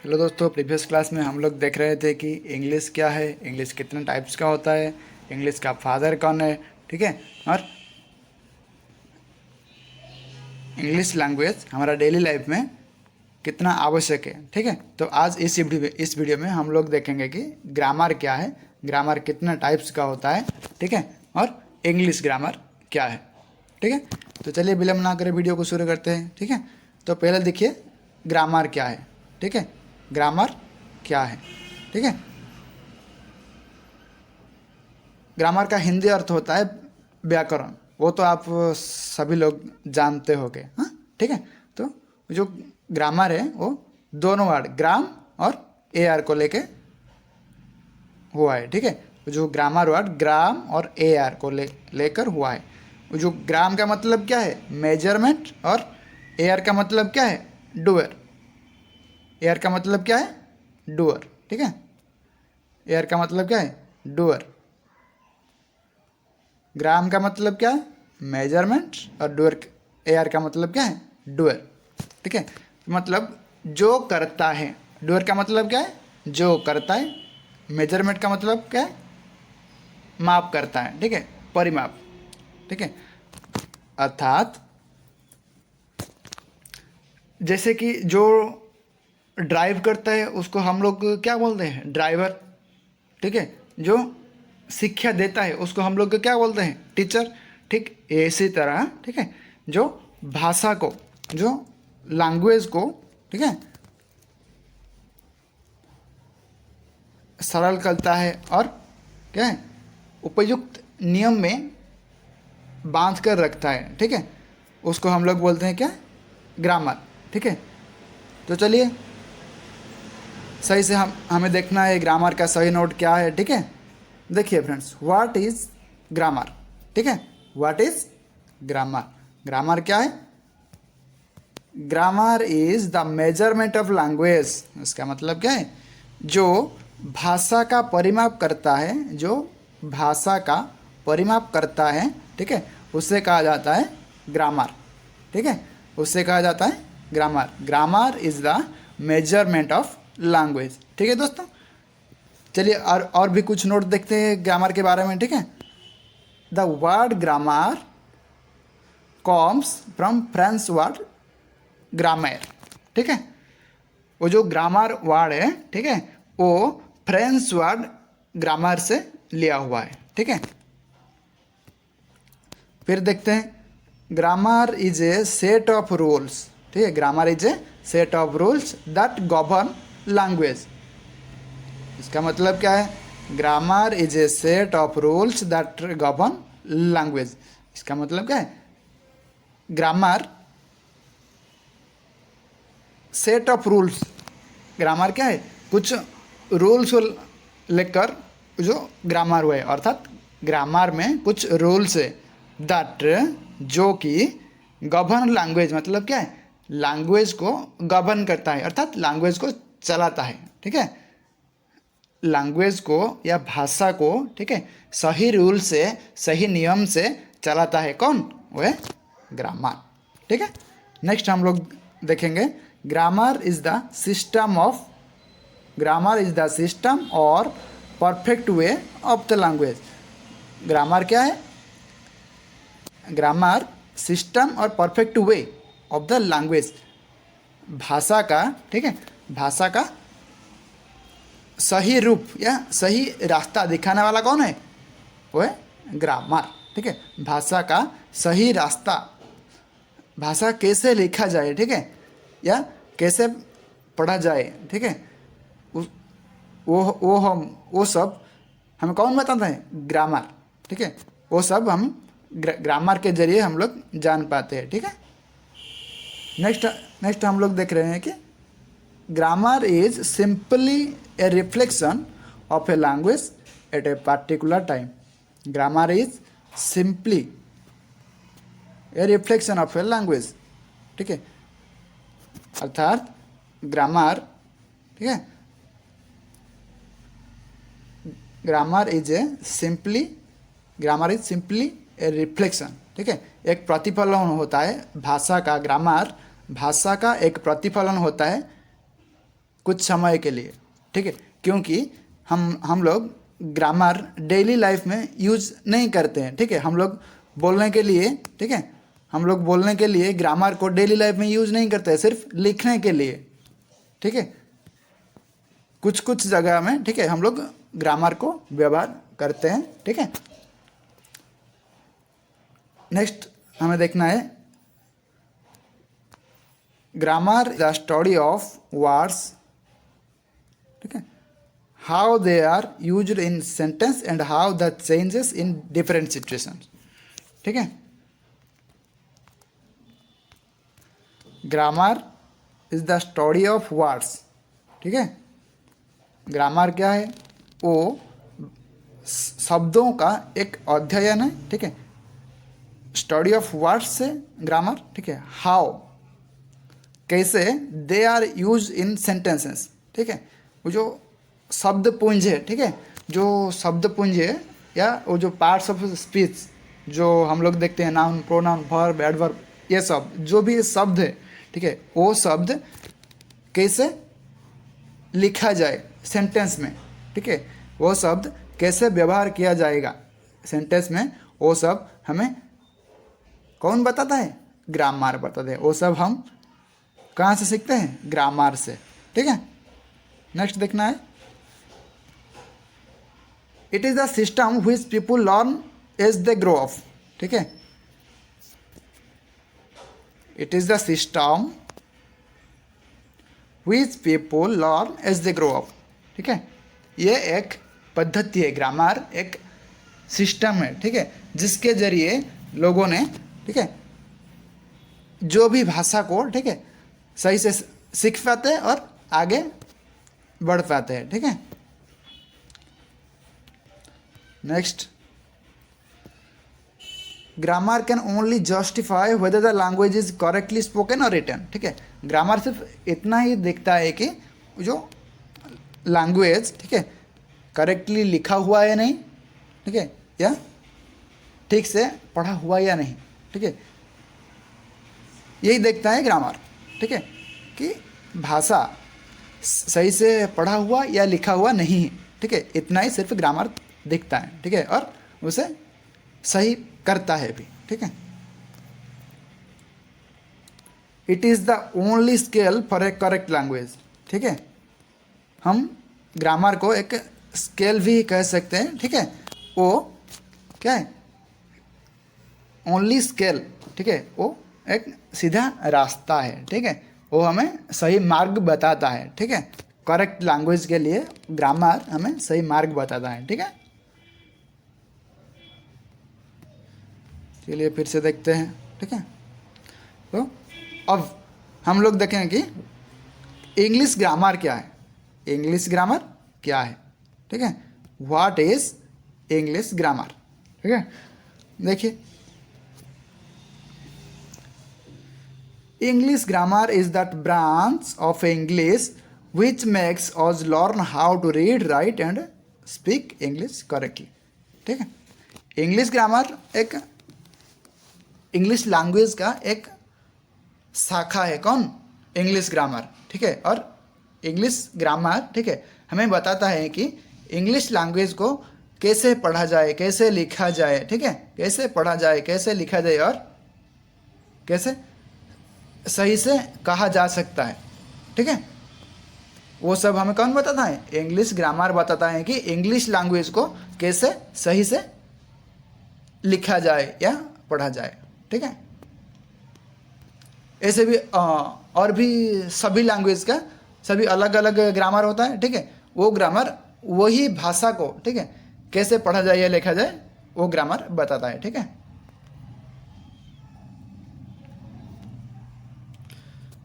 Hello दोस्तों, previous class में हम लोग देख रहे थे कि इंग्लिश क्या है, इंग्लिश कितने टाइप्स का होता है, इंग्लिश का फादर कौन है। ठीक है। और इंग्लिश लैंग्वेज हमारा डेली लाइफ में कितना आवश्यक है। ठीक है। तो आज इस वीडियो में हम लोग देखेंगे कि ग्रामर क्या है, ग्रामर कितने टाइप्स का होता है। ठीक है। और इंग्लिश ग्रामर क्या है। ठीक है। तो चलिए विलम्ब ना करें, वीडियो को शुरू करते हैं। ठीक है। तो पहले देखिए ग्रामर क्या है। ठीक है। ग्रामर क्या है। ठीक है। ग्रामर का हिंदी अर्थ होता है व्याकरण। वो तो आप सभी लोग जानते होंगे। हाँ। ठीक है। तो जो ग्रामर है वो दोनों वर्ड ग्राम और ए आर को लेके हुआ है। ठीक है। जो ग्रामर वर्ड ग्राम और ए आर को लेकर हुआ है। जो ग्राम का मतलब क्या है, मेजरमेंट, और ए आर का मतलब क्या है, डूअर। ए आर का मतलब क्या है, डूअर। ठीक है। ए आर का मतलब क्या है, डूअर। ग्राम का मतलब क्या है, मेजरमेंट, और डूअर ए आर का मतलब क्या है, डूअर। ठीक है। मतलब जो करता है। डूअर का मतलब क्या है, जो करता है। मेजरमेंट का मतलब क्या है, माप करता है। ठीक है, परिमाप। ठीक है। अर्थात जैसे कि जो ड्राइव करता है उसको हम लोग क्या बोलते हैं, ड्राइवर। ठीक है। जो शिक्षा देता है उसको हम लोग क्या बोलते हैं, टीचर। ठीक इसी तरह, ठीक है, जो भाषा को, जो लैंग्वेज को, ठीक है, सरल करता है और क्या है, उपयुक्त नियम में बांध कर रखता है। ठीक है, उसको हम लोग बोलते हैं क्या, ग्रामर। ठीक है। तो चलिए सही से हमें देखना है ग्रामर का सही नोट क्या है। ठीक है। देखिए फ्रेंड्स, व्हाट इज ग्रामर। ठीक है, व्हाट इज ग्रामर। ग्रामर क्या है, grammar is the measurement of language. इसका मतलब क्या है, जो भाषा का परिमाप करता है, जो भाषा का परिमाप करता है। ठीक है, उसे कहा जाता है ग्रामर। ठीक है, उसे कहा जाता है grammar. Grammar is the measurement of language. ठीक है दोस्तों, चलिए और भी कुछ नोट देखते हैं ग्रामर के बारे में। ठीक है। The word grammar comes from French word grammar. ठीक है, वो जो ग्रामर वर्ड है, ठीक है, वो फ्रेंच वर्ड ग्रामर से लिया हुआ है। ठीक है। फिर देखते हैं grammar is a set of rules. ठीक है, grammar is a set of rules that govern language. इसका मतलब क्या है, grammar is a set of rules that govern language. इसका मतलब क्या है, grammar set of rules. Grammar क्या है, कुछ रूल्स लेकर जो ग्रामर हुआ है, अर्थात ग्रामर में कुछ रूल्स है दैट, जो कि गवर्न लैंग्वेज। मतलब क्या है, लैंग्वेज को गवर्न करता है, अर्थात लैंग्वेज को चलाता है। ठीक है, लैंग्वेज को या भाषा को, ठीक है, सही रूल से, सही नियम से चलाता है। कौन, वो है ग्रामर। ठीक है। नेक्स्ट हम लोग देखेंगे grammar is the system of, grammar is the system और perfect way of the language. Grammar क्या है, ग्रामर सिस्टम और perfect way of the language. भाषा का, ठीक है, भाषा का सही रूप या सही रास्ता दिखाने वाला कौन है, वो है ग्रामर। ठीक है, भाषा का सही रास्ता, भाषा कैसे लिखा जाए, ठीक है, या कैसे पढ़ा जाए, ठीक है, वो सब हमें कौन बताता है, ग्रामर। ठीक है, वो सब हम ग्रामर के जरिए हम लोग जान पाते हैं। ठीक है। नेक्स्ट हम लोग देख रहे हैं कि grammar is simply a reflection of a language eight a particular time. Grammar is simply a reflection of a language. ठीक है, अर्थात ग्रामर, ठीक है, grammar is simply a reflection. ठीक है, एक प्रतिफलन होता है भाषा का। ग्रामर भाषा का एक प्रतिफलन होता है कुछ समय के लिए, ठीक है, क्योंकि हम लोग ग्रामर डेली लाइफ में यूज नहीं करते हैं, ठीक है। हम लोग बोलने के लिए, ठीक है, हम लोग बोलने के लिए ग्रामर को डेली लाइफ में यूज नहीं करते हैं, सिर्फ लिखने के लिए, ठीक है। कुछ कुछ जगह में, ठीक है, हम लोग ग्रामर को व्यवहार करते हैं, ठीक है। नेक्स्ट हमें देखना है grammar the study of words, ठीक है, how they are used in sentence and how the changes in different situations, ठीक है। Grammar is the study of words, ठीक है। ग्रामर क्या है? वो शब्दों का एक अध्ययन है, ठीक है। स्टडी ऑफ वर्ड्स से ग्रामर, ठीक है। हाउ, कैसे, they are use in sentences, ठीक है। वो जो शब्द पुंज है, ठीक है, जो शब्द पुंज है या वो जो पार्ट्स ऑफ स्पीच जो हम लोग देखते हैं, नाउन, प्रोनाउन, वर्ब, एडवर्ब, ये सब जो भी शब्द है, ठीक है, वो शब्द कैसे लिखा जाए सेंटेंस में, ठीक है, वो शब्द कैसे व्यवहार किया जाएगा सेंटेंस में, वो सब हमें कौन बताता है? ग्रामर बताते हैं। वो सब हम कहाँ से सीखते हैं? ग्रामर से, ठीक है। नेक्स्ट देखना है, it is the system which people learn as they grow up, ठीक है। It is the system which people learn as they grow up, ठीक है। ये एक पद्धति है, ग्रामर एक सिस्टम है, ठीक है, जिसके जरिए लोगों ने, ठीक है, जो भी भाषा को, ठीक है, सही से सीख पाते हैं और आगे बढ़ पाते हैं, ठीक है। Next, grammar can only justify whether the language is correctly spoken और रिटन, ठीक है। ग्रामर सिर्फ इतना ही देखता है कि जो लैंग्वेज, ठीक है, करेक्टली लिखा हुआ है नहीं, ठीक है, या ठीक से पढ़ा हुआ या नहीं, ठीक है, यही देखता है ग्रामर, ठीक है, कि भाषा सही से पढ़ा हुआ या लिखा हुआ नहीं है, ठीक है, इतना ही सिर्फ ग्रामर दिखता है, ठीक है, और उसे सही करता है भी, ठीक है। It is the only scale for A correct language, ठीक है। हम ग्रामर को एक स्केल भी कह सकते हैं, ठीक है। वो क्या है? ओनली स्केल, ठीक है, वो एक सीधा रास्ता है, ठीक है, वो हमें सही मार्ग बताता है, ठीक है। करेक्ट लैंग्वेज के लिए ग्रामर हमें सही मार्ग बताता है, ठीक है। चलिए फिर से देखते हैं, ठीक है। तो अब हम लोग देखें कि इंग्लिश ग्रामर क्या है। इंग्लिश ग्रामर क्या है, ठीक है, व्हाट इज इंग्लिश ग्रामर, ठीक है। देखिए, English grammar is that branch of English which makes us learn how to read, write and speak English correctly, ठीक है। इंग्लिश ग्रामर एक इंग्लिश लैंग्वेज का एक शाखा है। कौन? इंग्लिश ग्रामर, ठीक है। और इंग्लिश ग्रामर, ठीक है, हमें बताता है कि इंग्लिश लैंग्वेज को कैसे पढ़ा जाए, कैसे लिखा जाए, ठीक है, कैसे पढ़ा जाए, कैसे लिखा जाए और कैसे सही से कहा जा सकता है, ठीक है। वो सब हमें कौन बताता है? इंग्लिश ग्रामर बताता है कि इंग्लिश लैंग्वेज को कैसे सही से लिखा जाए या पढ़ा जाए, ठीक है। ऐसे भी और भी सभी लैंग्वेज का सभी अलग अलग ग्रामर होता है, ठीक है। वो ग्रामर वही भाषा को, ठीक है, कैसे पढ़ा जाए या लिखा जाए, वो ग्रामर बताता है, ठीक है।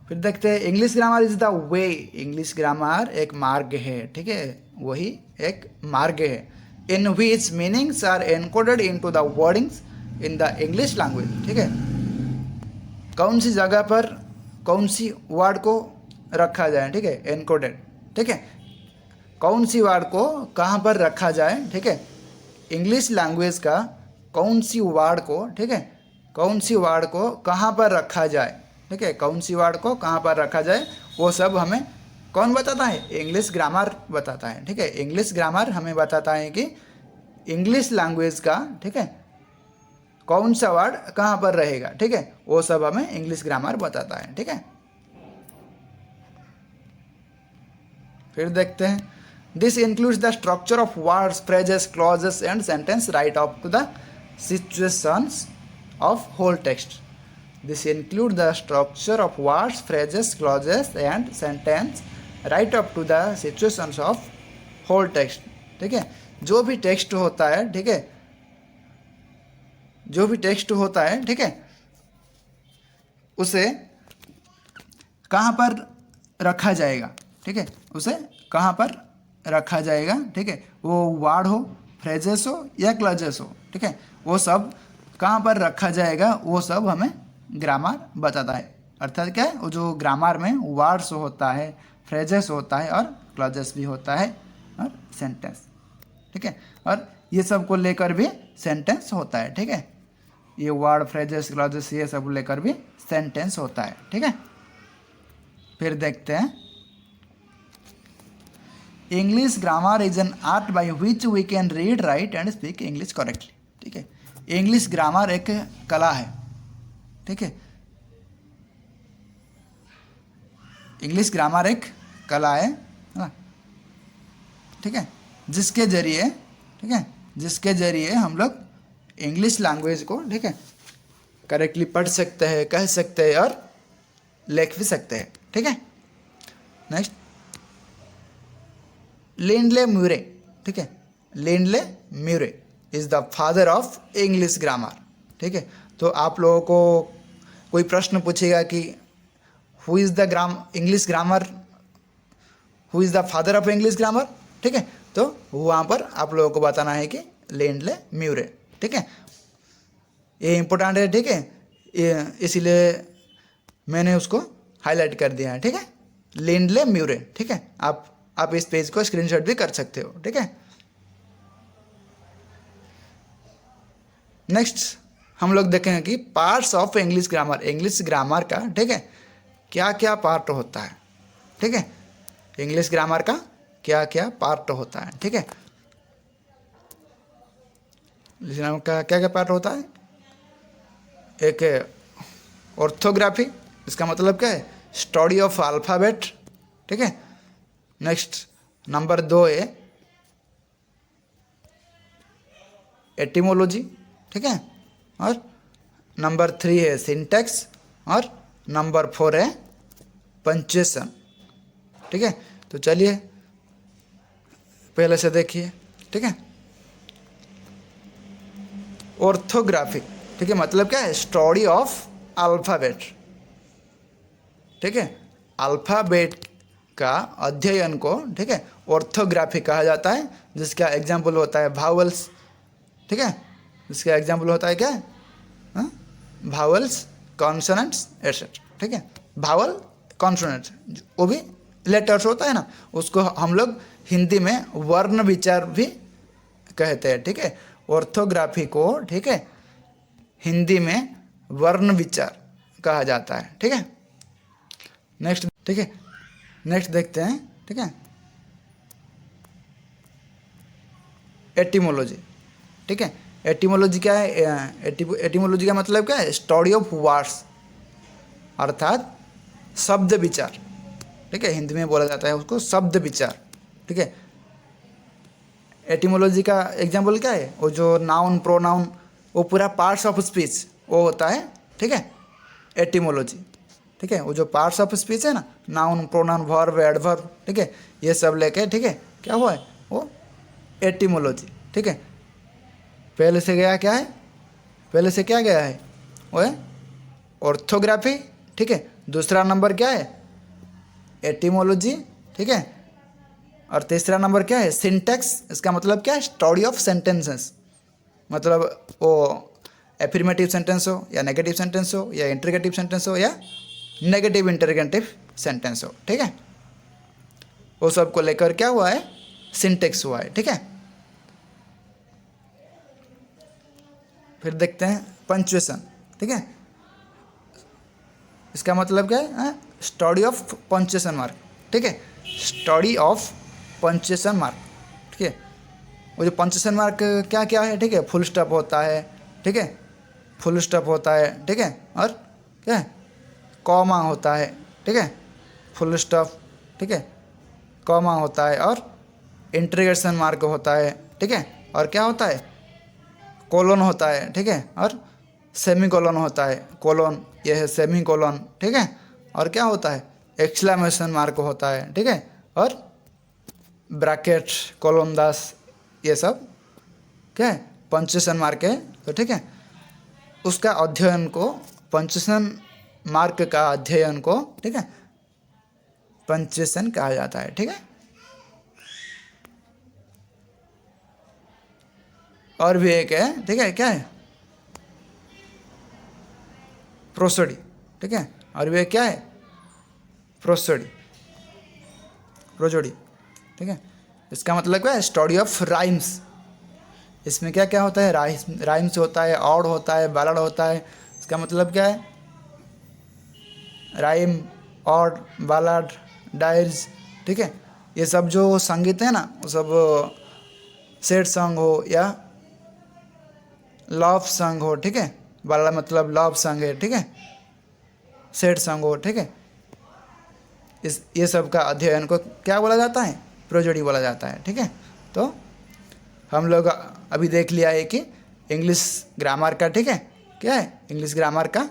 फिर देखते हैं, English grammar is the way. English grammar एक मार्ग है, ठीक है, वही एक मार्ग है। In which meanings are encoded into the wordings in the English language, ठीक है। कौन सी जगह पर कौन सी वर्ड को रखा जाए, ठीक है, एनकोडेड, ठीक है, कौन सी वर्ड को कहाँ पर रखा जाए, ठीक है, इंग्लिश लैंग्वेज का कौन सी वर्ड को, ठीक है, कौन सी वर्ड को कहाँ पर रखा जाए, ठीक है, कौन सी वर्ड को कहाँ पर रखा जाए, वो सब हमें कौन बताता है? इंग्लिश ग्रामर बताता है, ठीक है। इंग्लिश ग्रामर हमें बताता है कि इंग्लिश लैंग्वेज का, ठीक है, कौन सा वर्ड कहाँ पर रहेगा, ठीक है, वो सब हमें इंग्लिश ग्रामर बताता है, ठीक है। फिर देखते हैं, this includes the structure of words, phrases, clauses and sentence right up to the situations of whole text. This include the structure of words, phrases, clauses and sentence right up to the situations of whole text, ठीक है। जो भी text होता है, ठीक है, जो भी टेक्स्ट होता है, ठीक है, उसे कहाँ पर रखा जाएगा, ठीक है, उसे कहाँ पर रखा जाएगा, ठीक है, वो वर्ड हो, फ्रेजेस हो या क्लॉजेस हो, ठीक है, वो सब कहाँ पर रखा जाएगा, वो सब हमें ग्रामर बताता है। अर्थात क्या है, वो जो ग्रामर में वर्ड्स होता है, फ्रेजेस होता है और क्लॉजेस भी होता है और सेंटेंस, ठीक है, और ये सब को लेकर भी सेंटेंस होता है, ठीक है। ये वर्ड, फ्रेजेस, क्लॉजेस ये सब लेकर भी सेंटेंस होता है, ठीक है। फिर देखते हैं, English grammar is an art by which we can read, write and speak English correctly, ठीक है। इंग्लिश ग्रामर एक कला है, ठीक है। इंग्लिश ग्रामर एक कला है ना, ठीक है, जिसके जरिए, ठीक है, जिसके जरिए हम लोग इंग्लिश लैंग्वेज को, ठीक है, करेक्टली पढ़ सकते हैं, कह सकते हैं और लिख भी सकते हैं, ठीक है। नेक्स्ट, लिंडले म्यूरे, ठीक है, Lindley म्यूरे is the father of English grammar, ठीक है। तो आप लोगों को कोई प्रश्न पूछेगा कि who is the English grammar, who is the father of English grammar, ठीक है, तो वहाँ पर आप लोगों को बताना है कि लिंडले म्यूरे, ठीक है। ये इम्पोर्टेंट है, ठीक है, इसीलिए मैंने उसको हाईलाइट कर दिया है, ठीक है, लिंडले म्यूरे, ठीक है। आप इस पेज को स्क्रीनशॉट भी कर सकते हो, ठीक है। नेक्स्ट हम लोग देखेंगे कि parts of English grammar, English grammar का, ठीक है, क्या क्या पार्ट होता है, ठीक है, इंग्लिश ग्रामर का क्या क्या पार्ट होता है, ठीक है। इंग्लिश ग्रामर का क्या क्या पार्ट होता है? एक ऑर्थोग्राफी, इसका मतलब क्या है, स्टडी ऑफ अल्फ़ाबेट, ठीक है। नेक्स्ट नंबर 2 है एटिमोलॉजी, ठीक है, और नंबर 3 है सिंटैक्स और नंबर 4 है पंक्चुएशन, ठीक है। तो चलिए पहले से देखिए, ठीक है। ऑर्थोग्राफी, ठीक है, मतलब क्या है, स्टडी ऑफ अल्फ़ाबेट, ठीक है, अल्फ़ाबेट का अध्ययन को, ठीक है, ऑर्थोग्राफी कहा जाता है, जिसका एग्जाम्पल होता है भावल्स, ठीक है, जिसका एग्जाम्पल होता है क्या, भावल्स, कॉन्सोनेंट्स एटसेट्रा, ठीक है। भावल, कॉन्सोनेंट्स, वो भी लेटर्स होता है ना, उसको हम लोग हिंदी में वर्ण विचार भी कहते हैं, ठीक है। ऑर्थोग्राफी को, ठीक है, हिंदी में वर्ण विचार कहा जाता है, ठीक है। नेक्स्ट, ठीक है, नेक्स्ट देखते हैं, ठीक है, एटिमोलॉजी, ठीक है। एटिमोलॉजी क्या है? एटिमोलॉजी का मतलब क्या है, स्टडी ऑफ वर्ड्स, अर्थात शब्द विचार, ठीक है, हिंदी में बोला जाता है उसको शब्द विचार, ठीक है। एटिमोलॉजी का एग्जाम्पल क्या है, वो जो नाउन, प्रोनाउन, वो पूरा पार्ट्स ऑफ स्पीच वो होता है, ठीक है, एटिमोलॉजी, ठीक है। वो जो पार्ट्स ऑफ स्पीच है ना, नाउन, प्रोनाउन, वर्ब, एडवर्ब, ठीक है, ये सब लेके, ठीक है, क्या हुआ है, वो एटिमोलॉजी, ठीक है। पहले से गया क्या है, पहले से क्या गया है, वो है ऑर्थोग्राफी, ठीक है। दूसरा नंबर क्या है, एटिमोलॉजी, ठीक है, और तीसरा नंबर क्या है, सिंटैक्स, इसका मतलब क्या है, स्टडी ऑफ सेंटेंसेस, मतलब वो एफर्मेटिव सेंटेंस हो या नेगेटिव सेंटेंस हो या इंटरोगेटिव सेंटेंस हो या नेगेटिव इंटरोगेटिव सेंटेंस हो, ठीक है, वो सब को लेकर क्या हुआ है, सिंटैक्स हुआ है, ठीक है। फिर देखते हैं पंक्चुएशन, ठीक है, इसका मतलब क्या है, स्टडी ऑफ पंक्चुएशन मार्क, ठीक है। Study of punctuation mark. ठीक है, वो जो पंक्चुएशन मार्क क्या क्या है, ठीक है, फुल स्टॉप होता है, ठीक है, फुल स्टॉप होता है, ठीक है, और क्या है, कॉमा होता है, ठीक है, फुल स्टॉप, ठीक है, कॉमा होता है, और इंटरगेशन मार्क होता है, ठीक है, और क्या होता है, कोलोन होता है, ठीक है, और सेमी कोलोन होता है, कोलोन ये है सेमी कोलोन, ठीक है, और क्या होता है, एक्सक्लेमेशन मार्क होता है, ठीक है, और ब्रैकेट, कोलोन दास, ये सब क्या है, पंक्चुएशन मार्क है। तो ठीक है, उसका अध्ययन को, पंक्चुएशन मार्क का अध्ययन को, ठीक है, पंक्चुएशन कहा जाता है। ठीक है, और भी एक है, ठीक है, क्या है, प्रोसोडी, ठीक है, और भी एक क्या है, प्रोसोडी, प्रोजोडी, ठीक है, इसका मतलब क्या है, स्टडी ऑफ राइम्स। इसमें क्या क्या होता है, राइम्स होता है, ऑड होता है, बैलड होता है। इसका मतलब क्या है, राइम, ऑड, बैलड, डायर्स, ठीक है, ये सब जो संगीत है ना, वो सब सैड सॉन्ग हो या लव सॉन्ग हो, ठीक है, बैलड मतलब लव सॉन्ग है, ठीक है, सैड सॉन्ग हो, ठीक है, ये सब का अध्ययन को क्या बोला जाता है, प्रोजोडी बोला जाता है। ठीक है, तो हम लोग अभी देख लिया है कि इंग्लिश ग्रामर का, ठीक है, क्या है, इंग्लिश ग्रामर का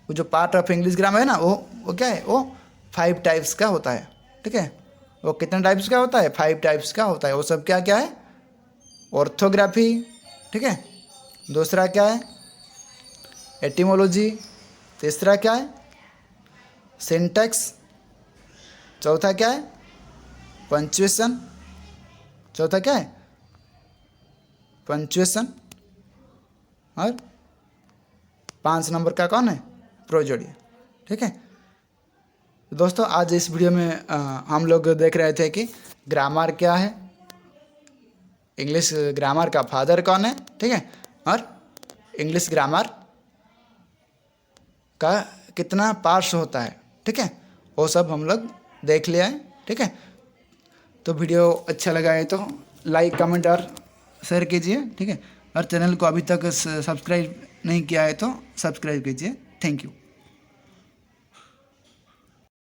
वो जो पार्ट ऑफ इंग्लिश ग्रामर है ना, वो क्या है, वो 5 टाइप्स का होता है। ठीक है, वो कितने टाइप्स का होता है, 5 टाइप्स का होता है। वो सब क्या क्या है, ऑर्थोग्राफी, ठीक है, दूसरा क्या है, एटिमोलॉजी, तीसरा क्या है, सिंटैक्स, चौथा क्या है, पंक्चुएशन, चौथा क्या है, पंक्चुएशन, और 5 नंबर का कौन है, प्रोजोडी। ठीक है, दोस्तों आज इस वीडियो में हम लोग देख रहे थे कि ग्रामर क्या है, इंग्लिश ग्रामर का फादर कौन है, ठीक है, और इंग्लिश ग्रामर का कितना पार्ट्स होता है, ठीक है, वो सब हम लोग देख लिया है। ठीक है, तो वीडियो अच्छा लगा है तो लाइक, कमेंट और शेयर कीजिए। ठीक है, और चैनल को अभी तक सब्सक्राइब नहीं किया है तो सब्सक्राइब कीजिए। Thank you.